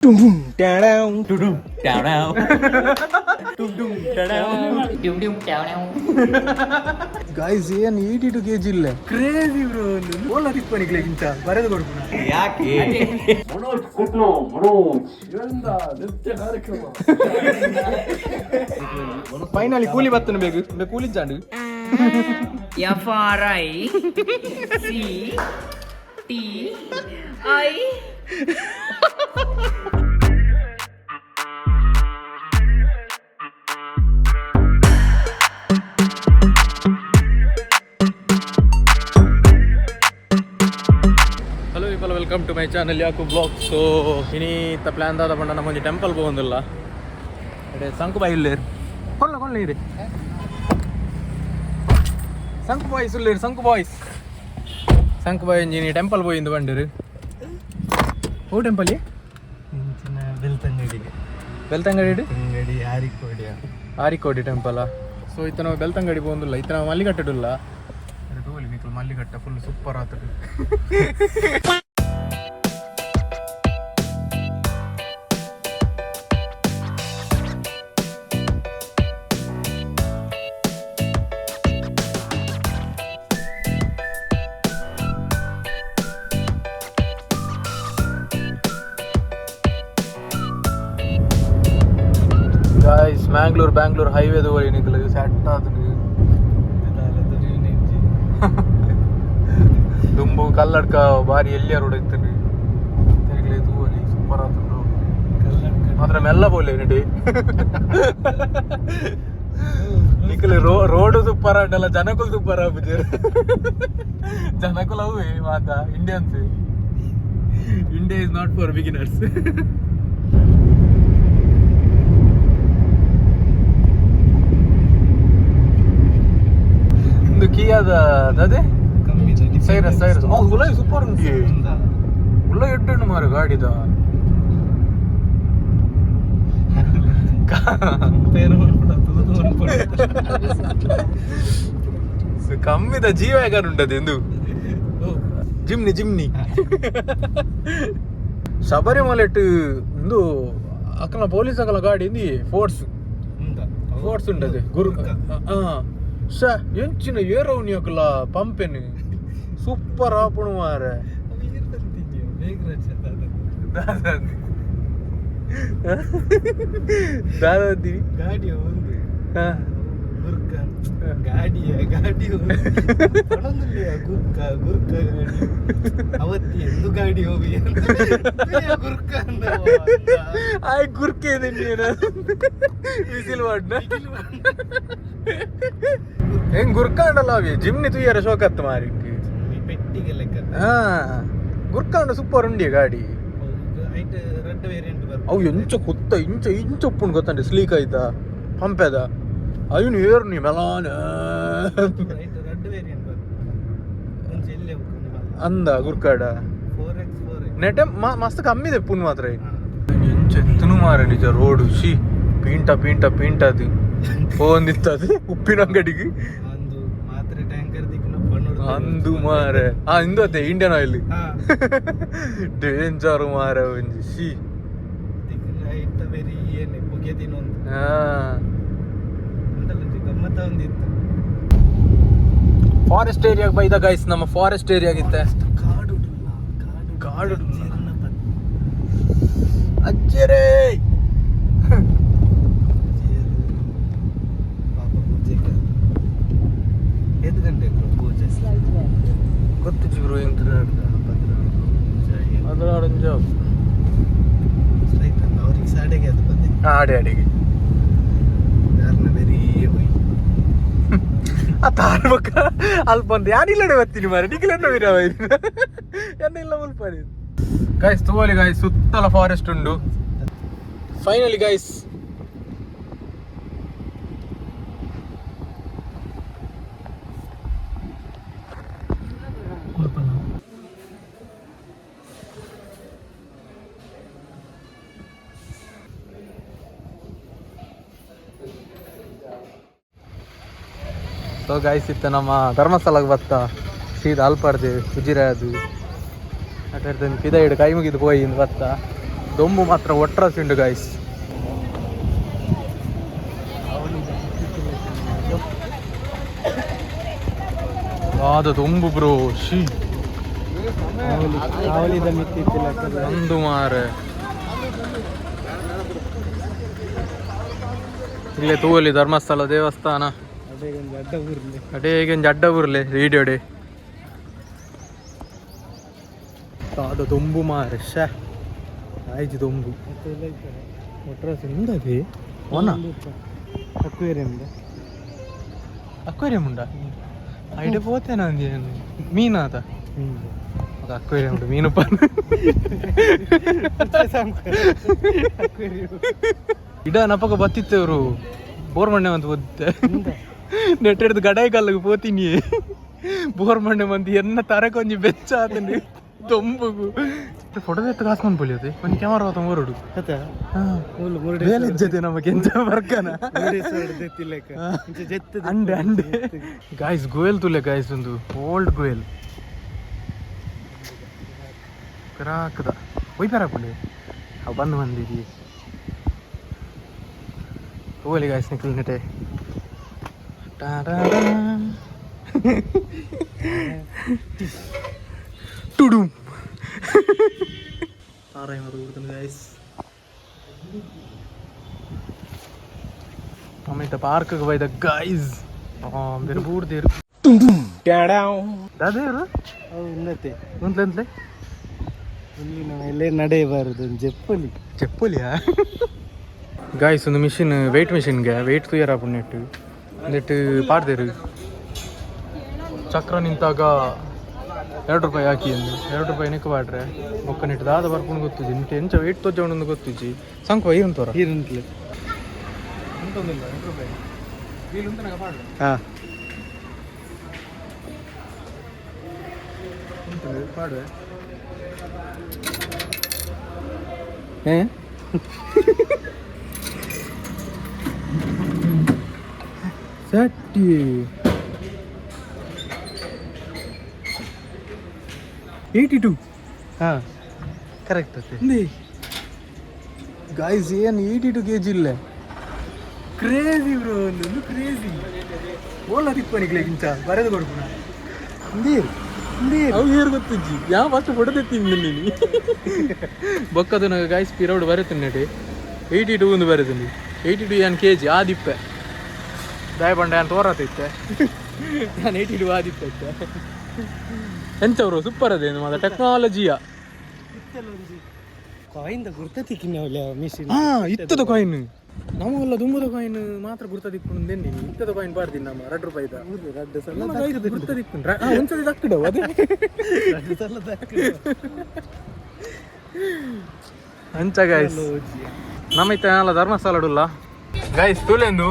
Dum dum down dum dum Down now. dum dum down. Dum dum down now. Guys, ಏನು 82 kg ಇಲ್ಲ crazy bro. ಓಲ ತಿಪ್ಪನಿಗೆ ಇಂತ ಬರೆದು ಕೊಡ್ಪುನ ಯಾಕೆ ಮನೋಜ್ ಕುಟ್ಲು ಮನೋಜ್ ಎಂದ ನೃತ್ಯ ಕಾರ್ಯಕ್ರಮ ಫೈನಲಿ ಕೂಲಿ ಬತ್ತನ ಬೇಕು ಕೂಲಿ ಜಾಂಡು FRI C T I hello people, welcome to my channel ಯಾಕು ಬ್ಲಾಗ್. ಸೊ ಇನ್ನೀತ ಪ್ಲಾನ್ ದಾದ ಪಂಡ ನಮ್ಮೊಂದು ಟೆಂಪಲ್ ಹೋಗೊಂದಿಲ್ಲ ಅಡೆ ಸಂಕುಬಾಯಿ ಇಲ್ಲೇರು ಕೊಲ್ಲ ಇದೆ ಸಂಕು ಬಾಯ್ಸ್ ಇಲ್ಲೇರು ಸಂಕು ಬಾಯ್ ಇಂಜಿನಿ ಟೆಂಪಲ್ ಹೋಯಿಂದು ಬಂದಿರು ಓ temple Belthangady Arikodi temple. So ಇತ್ತ ನಾವು ಬೆಳ್ತಂಗಡಿ ಹೋಗೊಂದಿಲ್ಲ, ಇತ್ತ ನಾವು ಮಲ್ಲಿಗಟ್ಟಡಿಲ್ಲ ಮಲ್ಲಿಗಟ್ಟ ಫುಲ್ ಸೂಪರ್ ಆತದೆ. गाइस बैंगलोर हाईवे तो वही निकले सेट आदमी दुंबु कल्लड़क बारी एल्लिया रोड इत्तनी तेगले तूवली सूपर आतुंडु मात्र मेल्ल बोले नेडी निकले रोड सूपर अंडला जनकुल सूपर आबुजेर जनकुल अवे माता Indians India is not for beginners. ಕಿಯಾದ ಅದೇ ಸೈರಸ್ ಉಲ್ಲ ಸೂಪರ್ ಉಂಟು ಉಲ್ಲ ಎಡ್ಡು ಮಾರು ಗಾಡಿದ ಕಮ್ಮಿದ ಜೀವ ಯಾರು ಉಂಟದು ಎಂದು ಜಿಮ್ನಿ ಶಬರಿಮಲೆಟ್ಟು ಇಂದು ಅಕ್ಕನ ಪೊಲೀಸ್ ಅಕ್ಕಲ ಗಾಡಿ ಇಂದಿ ಫೋರ್ಸ್ ಉಂಟದೆ ಗುರು ಶ ಎಂಚಿನ ಏರವನಿ ಅಕ್ಕಲ ಪಂಪೆನು ಸೂಪರ್ ಆಪಣು ಮಾರೆ ದಾದಾದಿ ಗಾಡಿ ಒಂದು ಗಾಡಿ ಗುರ್ಕ ಗಾಡಿ ಅವತ್ತಿ ಎಂದು ಗಾಡಿ ಹೋಗಿ ಗುರ್ಕ ಆಯ್ ಗುರ್ಕೆ ವಿಸಿಲ್ ಮಾಡ್ನ ಹೆಂಗ್ ಗುರ್ಕಾಂಡಲ್ಲ ಅವಿ ಜಿಮ್ನಿ ತುಯ್ಯರ ಶೋಕತ್ ಮಾರಿ ಪೆಟ್ಟಿಗೆ ಲೆಕ್ಕ ಗುರ್ಕಾಂಡ ಸೂಪರ್ ಉಂಡಿ ಗಾಡಿ ರೆಡ್ ವೇರಿಯಂಟ್ ಅವು ಎಂಚ ಕೊತ್ತ ಇಂಚ ಉಪ್ಪುಂಡು ಗೊತ್ತಂడి ಸ್ಲೀಕ್ ಆಯ್ತಾ ಪಂಪೆದ ಅಯ್ಯನು ಏರು ನೀ ಮೆಲಾನ ರೆಡ್ ವೇರಿಯಂಟ್ ಅಂದ ಗುರ್ಕಾಡ 4x4 ನೆಟೆ ಮಸ್ತ್ ಕಮ್ಮಿ ದೆಪ್ಪುನು ಮಾತ್ರ ಎಂಚ ಎತ್ತನು ಮಾರ ನಿಜ ರೋಡು ಶಿ ಪೀಂಟ ಅದು ಹೋಂದಿತ್ತದು ಉಪ್ಪಿನ ಅಂಗಡಿಗೆ ಒಂದು ಮಾತ್ರೆ ಟ್ಯಾಂಕರ್ ದಿಕ್ಕಿನ ಅಂದು ಮಾರೆ ಇಂದು ಅದೇ ಇಂಡಿಯನ್ ಆಯಿಲ್ ಡೇಂಜರ್ ಮಾರೆ ಒಂಜಿ ಶಿ ದಿಕ್ಕಿನ ಐತ ವೆರಿ ಏನೆ ಪುಗೆ ತಿನ್ನೊಂದು ಗಮ್ಮತ್ತ ಒಂದಿತ್ತು. ಫಾರೆಸ್ಟ್ ಏರಿಯಾಗೆ ಬೈದ ಗೈಸ್, ನಮ್ಮ ಫಾರೆಸ್ಟ್ ಏರಿಯಾಗಿತ್ತೆ ಕಾಡು ಅಜ್ಜರೇ ಎದ್ದು ಗಂಟೆಗೆ ಪೂಜೆ ಗೊತ್ತು ಚಿಬ್ರು ಎಂತ ಅದರಾಡಂಜ ಅವ್ರಿಗೆ ಸಾಡೆಗೆ ಅದು ಬಂದೆ ಆಡಿಗೆ ಯಾರನ್ನ ವೆರಿ ಹೋಯ್ ತಾಳ್ಬಕ್ಕ ಅಲ್ಪ ಒಂದು ಯಾನಿಲ್ಲಡೆ ಬರ್ತೀನಿ ಮಾರೆ ನಿಖಿಲನ್ನ ವಿರಾವ ಎನ್ನೆಲ್ಲ ಮುಲ್ಪಾರಿ ಗೈಸ್ ತೋಲಿ ಗೈಸ್ ಸುತ್ತಲ ಫಾರೆಸ್ಟ್ ಉಂಡು. ಫೈನಲಿ ಗೈಸ್ ಸೊ ಗೈಸ್ ಇತ್ತು ನಮ್ಮ ಧರ್ಮಸ್ಥಳಕ್ಕೆ ಬತ್ತ ಸೀದಾ ಅಲ್ಪಾಡ್ದೆ ಉಜಿರೆ ಅದು ಅಟರ್ದು ಪಿದ ಹಿಡು ಕೈ ಮುಗಿದು ಹೋಯಿ ಬತ್ತ ದೊಂಬು ಮಾತ್ರ ಒಟ್ರಾಸಿ ಉಂಡು ಗಾಯ್ಸ್. ಆದ ದೊಂಬು ಬ್ರೋ ಶಿ ಒಂದು ಮಾರೆ ಇಲ್ಲೇ ತೂವಲ್ಲಿ ಧರ್ಮಸ್ಥಳ ದೇವಸ್ಥಾನ ಅಡೇಗೆ ಅಡ್ಡ ಊರ್ಲೆ ರೇಡಿಯೋಡೆ ಆದ ದೊಂಬು ಮಾರೆ ಶಾ ಆಯ್ತು ದೊಂಬು ಒಟ್ರಾಸಿ ಉಂಡದೆ ಓನ ಅಕ್ವೇರಿಯಂ ಉಂಡ ಐಡೆ పోతేనా ಮೀನಾ ಅದ ಅದು ಅಕ್ವೇರಿಯಂ ಉಂಟು ಮೀನು ಇಡ ನಪಕ ಬತ್ತಿತ್ತೇವ್ರು ಬೋರ್ ಮಣ್ಣೆ ಅಂತ ಓದಿತ್ತೆ ನೆಟ್ ಹಿಡಿದು ಗಡಾಯಿ ಕಾಲಿಗೆ ಪೋತೀನಿ ಬೋರ್ ಮಣ್ಣೆ ಮಂದಿ ಎನ್ನ ತರಕೊಂಜಿ ಬೆಚ್ಚ ಆತನಿ ದೊಂಬುಗು ಫೋಟೋ ಎತ್ತ ಕಾಸ್ಕೊಂಡು ಪೊಲಿಯೋದು ಒಂದು ಕ್ಯಾಮರಾ ಆತ ಮೂರುಡು ಬೇಲಿಜ್ಜತೆ ನಮ್ಮ ಕೆಂಚ ಬರ್ಕನ ಅಂಡೆ ಅಂಡೆ ಗಾಯ್ಸ್ ಗೋಯಲ್ ತುಲೆ ಗಾಯ್ಸ್ ಒಂದು ಓಲ್ಡ್ ಗೋಯಲ್ ಕರಾಕದ ಒಯ್ಪಾರ ಪುಳ್ಳಿ ಅವು ಬಂದು ಬಂದಿರಿ ಹೋಗಲಿ ಗಾಯ್ಸ್ ನಿಖಿಲ್ ನೆಟೆ ಟುಡು ആറായി മാറി കൊടുക്കുന്നു ഗൈസ്. നമ്മളിത്തെ പാർക്കൊക്കെ പോയത് ഗൈസ് ಬೇರೆ ಬೂಡ್ದೇರು ಅದೇರು ಇನ್ನತೆ ಒಂದ್ಲೆ ಇಲ್ಲಿ ನಾವೆಲ್ಲೇ ನಡೆಯಬಾರದು ಚೆಪ್ಪಲಿ ಚೆಪ್ಪಲಿಯಾ ಗಾಯ್ಸ್ ಒಂದು ಮಿಷಿನ್ ವೆಯ್ಟ್ ಮಿಷಿನ್ಗೆ ವೆಯ್ಟ್ ತುಯ್ಯಾರ ಪುಣ್ಯಟ್ಟು ನೆಟ್ಟು ಪಾಡ್ದೇರು ಚಕ್ರ ನಿಂತಾಗ 2 ರೂಪಾಯಿ ಹಾಕಿ ಅಂದು 2 ರೂಪಾಯಿ ನೆಕ್ಕ ಬಾಡ್ರೆ ಒಕ್ಕ ನೆಟ್ಟು ದಾದ ಬರ್ಕೊಂಡು ಗೊತ್ತಿದ್ದಿ ನಿಟ್ಟು ಎಂಚ ವೆಯ್ಟ್ ತೊಜ್ಜೊಂಡು ಗೊತ್ತಿಜ್ಜಿ ಸಂಕ ಈರುಂತವ್ರ ಈರುಂಟ್ಲೆ ಉಂಟೊಂದಿಲ್ಲ 2 ರೂಪಾಯಿ ವೀಲ್ ಉಂಟು ನಂಗೆ ಪಾಡ್ರೆ ಹಾಂ ಉಂಟು ಪಾಡುವೆ ಸಟ್ಟಿ $82 ಹಾಂ ಕರೆಕ್ಟ್ ಅತ್ತೆ ಗಾಯ್ಸ್ ಏನು 82 kg ಇಲ್ಲ ಕ್ರೇಜಿ ಬ್ರೋ ಒಂದು ಕ್ರೇಜಿ ಓಲ ತಿಪ್ಪನಿಗ್ಲೆ ಇಂಚ ಬರೆದು ಕೊಡ್ಪುಣ ಅವು ಹೇರು ಗೊತ್ತಿಜ್ಜಿ ಯಾವ ಫಸ್ಟ್ ಫೋಟೋ ತೆತ್ತೀನಿ ನೀನು ಬೊಕ್ಕದು ನನಗೆ ಗಾಯ್ಸ್ ಪಿರೌಡ್ ಬರುತ್ತೀನಿ ನಡಿ 82 ಒಂದು ಬರುತ್ತೀನಿ 82 ಏನು kg ಆದಿಪ್ಪೆ ದಯಪಂಡ ಏನು ತೋರತೈತೆ ನಾನು 82 ಆದಿಪ್ಪೆ ಎಂಚವರು ಸೂಪರ್ ಅದೇನು ಮಾತ್ರ ಟೆಕ್ನಾಲಜಿಯ ಕಾಯಿಂದ ಗುರ್ತತಿಕ್ಕಿನವಲ್ಲ ಮಿಷಿನ್ ಹಾಂ ಇತ್ತದ ಕಾಯಿನ್ ನಮಗೆಲ್ಲ ದುಂಬದ ಕಾಯಿನ್ ಮಾತ್ರ ಗುರ್ತದಿಕ್ಕೊಂಡು ಇತ್ತದ ಕಾಯಿನ್ ಬಾರ್ದಿನಿ ನಮ್ಮ 2 ರೂಪಾಯಿದ ಗುರ್ತದಿಕ್ಕೊಂಡ್ರೆ ಒಂದ್ಸತಿ ದಕ್ಕಿಡವು ಅದೇ ಅಂಚ ಗಾಯ್ಸ್ ನಮ್ಮ ಇತ್ತ ಧರ್ಮಸ್ಥಳ ಉಲ್ಲ ಗಾಯ್ಸ್ ತುಲೆಂದು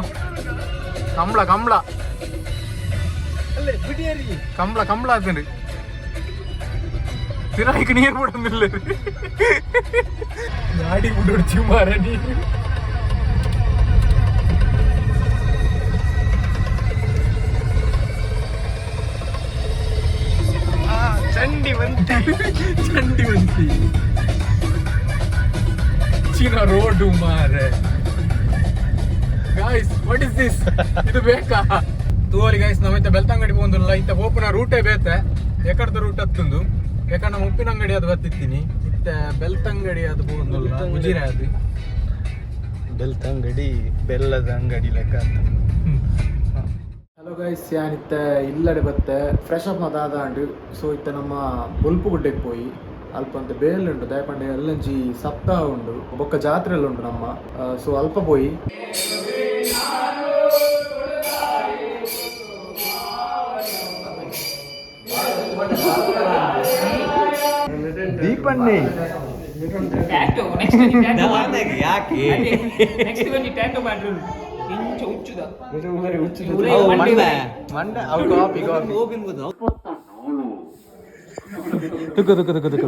ಕಂಬಳ ಕಂಬಳ ಕಂಬಳ ಕಂಬಳ ಆಗ್ತೇನೆ ತಿರಾಯಿಗೆ ನೀರು ಬಿಡೋದಿಲ್ಲ ಗಾಡಿ ಬಿಡೋಡ್ಚಿ ಮಾರ ನೀರು ಚಂಡಿ ಬಂತಿ ಚಿನ ರೋಡು ಮಾರೆ ಗಾಯ್ಸ್ ವಾಟ್ ಇಸ್ ದಿಸ್ ಇದು ಬೇಕಾ ತೂವಲಿ ಗಾಯ್ಸ್ ನಾವಿತ್ತ ಬೆಳ್ತಂಗಡಿ ಬಂದಿಲ್ಲ ಇತ್ತ ಓಪನ ರೂಟೇ ಬೇತೆ ಎಕಡ್ದ ರೂಟ್ ಹತ್ತೊಂದು ಯಾಕಂದ್ರೆ ನಮ್ಮ ಉಪ್ಪಿನ ಅಂಗಡಿ ಅದು ಬರ್ತಿತ್ತೀನಿ ಇತ್ತ ಬೆಳ್ತಂಗಡಿ ಅದು ಬಂದಿಲ್ಲ ಉಜಿರೆ ಅದು ಬೆಳ್ತಂಗಡಿ ಬೆಲ್ಲದ ಅಂಗಡಿ ಲೆಕ್ಕ ಹಲೋ ಗೈಸ್ ಯಾನಿತ್ತ ಇಲ್ಲಡೆ ಬತ್ತೆ ಫ್ರೆಶ್ ಅಪ್ ಮಾತಾಡು ಸೊ ಇತ್ತ ನಮ್ಮ ಬೊಲ್ಪು ಗುಡ್ಡೆಗೆ ಪೋಯಿ ಅಲ್ಪ ಅಂತ ಬೇಲುಂಟು ದಯಪಂಡೆ ಎಲ್ಲಂಚಿ ಸಪ್ತಾಹ ಉಂಡು ಬೊಕ್ಕ ಜಾತ್ರೆ ಎಲ್ಲ ಉಂಟು ನಮ್ಮ ಸೊ ಅಲ್ಪ ಪೋಯಿ ದೀಪಣ್ಣಿ ಟ್ಯಾಟೋ ಯಾಕೆ ನೆಕ್ಸ್ಟ್ ಬನ್ನಿ ಟ್ಯಾಟೋ ಮಾಡ್ರು ಇಂಚ ಹುಚ್ಚುದ ಮಂಡೆ ಅವು ಕಾಪಿ ತುಕ್ಕ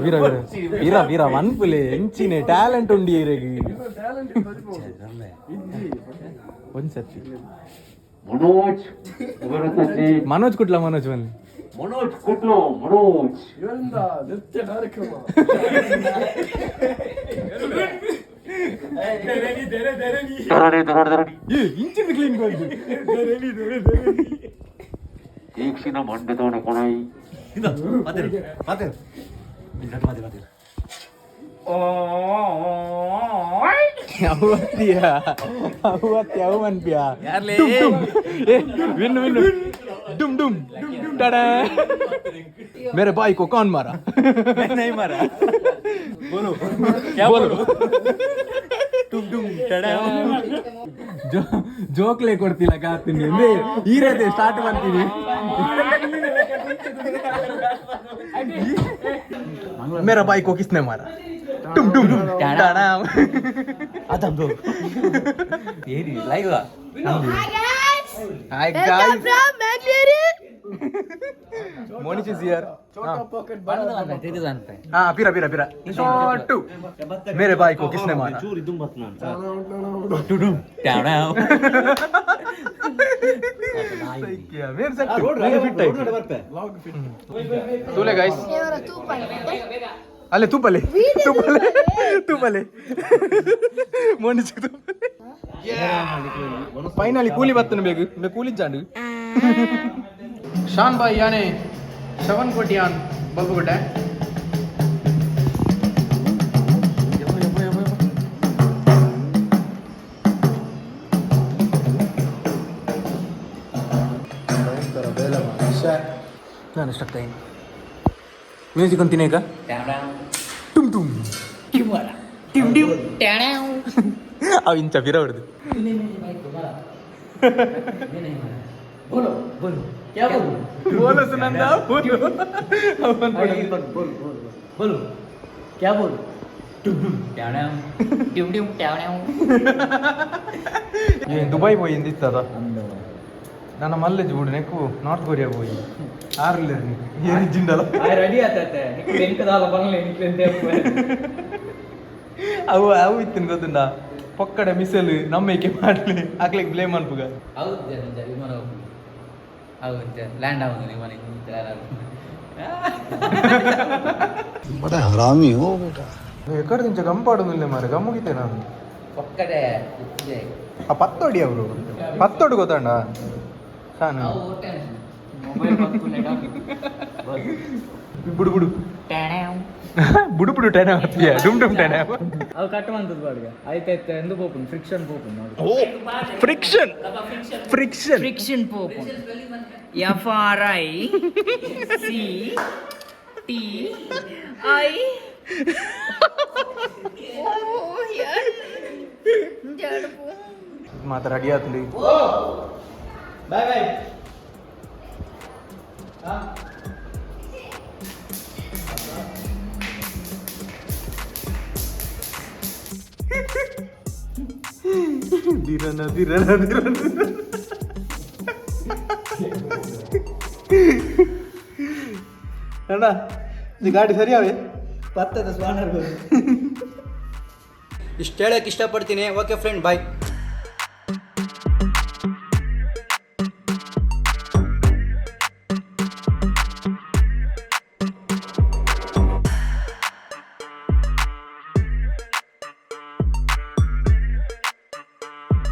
ವೀರ ಮನ್ಪುಲೆ ಎಂಚಿನೆ ಟ್ಯಾಲೆಂಟ್ ಉಂಡಿ ಇರಗಿ ಒಂದ್ಸತಿ ಮನೋಜ್ ಕುಟ್ಲ ಮನೋಜ್ ಬನ್ನಿ ಮನೋಜ್ ಕುಟ್ಲು ಮನೋಜ್ ಇವೆಲ್ಲ ನೃತ್ಯ ಕಾರ್ಯಕ್ರಮ ಇಂಚಿನ ಕ್ಲೀನ್ ಈಕ್ಷಿನ ಮಂಡ್ಯದವನ ಕೊಣೈ ಅವು ಅನ್ಪಿಯಾ ವಿನ್ ವಿನ್ डुम डुम टाडा मेरे भाई को कौन मारा मैं नहीं मारा बोलो क्या बोलो डुम डुम टाडा ಜೋಕ್ಲೆ ಕೊಡ್ತಿಲ್ಲ ಕಾತೀನಿ ಅಂದ್ರೆ ಈರದೆ ಸ್ಟಾರ್ಟ್ ಮಾಡ್ತೀನಿ मेरा भाई को किसने मारा डुम डुम टाडा ಅದಂ ಬ್ರೋ ಏರಿ live Hi guys. From Bangalore. Monish is here. छोटा पॉकेट हाँ पीरा पीरा पीरा छोटू मेरे भाई को किसने मारा सही किया मेरे से तूले गाइस अले तू पले मोनिश तू ಫೈನಲಿ ಕೂಲಿ ಬರ್ತನೆ ಬೇಕು ಕೂಲಿ ಜಾಂಡು ಶಾನ್ ಬಾಯ್ ಯಾನೆ 7 ಕೋಟಿ ಯಾನ್ ಬಲ್ಬು ಗಟ್ಟೆ ನಾನು ಇಷ್ಟಾಗ್ತಾಯಿನಿ ಮ್ಯೂಸಿಕ್ ಅಂತೀನಿ ಈಗ ಟುಮ್ ಟುಮ್ ಟಿಮ್ ಟಿಮ್ ಅವು ಇಂಚ ಬಿರ ಹೊಡೆದು बोलो सुनंदा बोलो बोलो क्या बोलो ದುಬೈ పోయిందిత్తದ ನನ್ನ ಮಲ್ಲೆ ಜೂಡು ನೆಕ್ಕು ನಾರ್ತ್ ಕೊರಿಯಾ పోయి ಆರ್ಲೆ ಏನಿ ಜಿಂಡಲ ರೆಡಿ ಆತತೆ ಬೆಂಕದಾಲ ಬಂಗ್ಲೆ ನಿಕ್ಲೆಂತೆ ಅವು ಅವು ಇತ್ತಿನ ಗೊತ್ತುಂಡ ಪಕ್ಕಡೆ ಮಿಸಲು ನಮ್ಮೈಕೆ ಮಾಡಲಿ ಆಗ್ಲಿಕ್ಕೆ ಬ್ಲೇಮ್ ಅನ್ಪುಗ ಹೌದು ನಿಜ ವಿಮಾನ ಹೌದು ಲ್ಯಾಂಡ್ ಆಗುದು ವಿಮಾನ बड़ा हरामी हो बेटा ಎಕಡೆ ದಿಂಚ ಗಂಪಾಡುದಿಲ್ಲ ಮಾರೆ ಗಮ್ಮುಗಿತೆ ನಾನು ಪಕ್ಕಡೆ ಆ ಪತ್ತೋಡಿ ಅವರು ಪತ್ತೋಡು ಗೊತ್ತಂಡ ಸಾನು ಮೊಬೈಲ್ ಪಕ್ಕನೆ ಬುಡು ಬುಡು ಬುಡು ಬುಡು ಟೆನ ಆತಿಯ ಡುಮ್ ಡುಮ್ ಟೆನ ಅವು ಕಟ್ ಮಾಡ್ತದ ಬಾಡ್ಗ ಆಯ್ತಾಯ್ತು ಎಂದು ಪೋಪುನ್ ಫ್ರಿಕ್ಷನ್ ಪೋಪುನ್ ಓ ಫ್ರಿಕ್ಷನ್ ಫ್ರಿಕ್ಷನ್ ಫ್ರಿಕ್ಷನ್ ಪೋಪುನ್ FRI CTI ಮಾತ ರೆಡಿ ಆತಲಿ बाय बाय ದಿರನ ಅಣ್ಣ ಈ ಗಾಡಿ ಸರಿಯಾವೆ ಪತ್ತದ ಸ್ವಾನರ್ ಇಷ್ಟು ಹೇಳಕ್ಕೆ ಇಷ್ಟಪಡ್ತೀನಿ. ಓಕೆ ಫ್ರೆಂಡ್, ಬಾಯ್.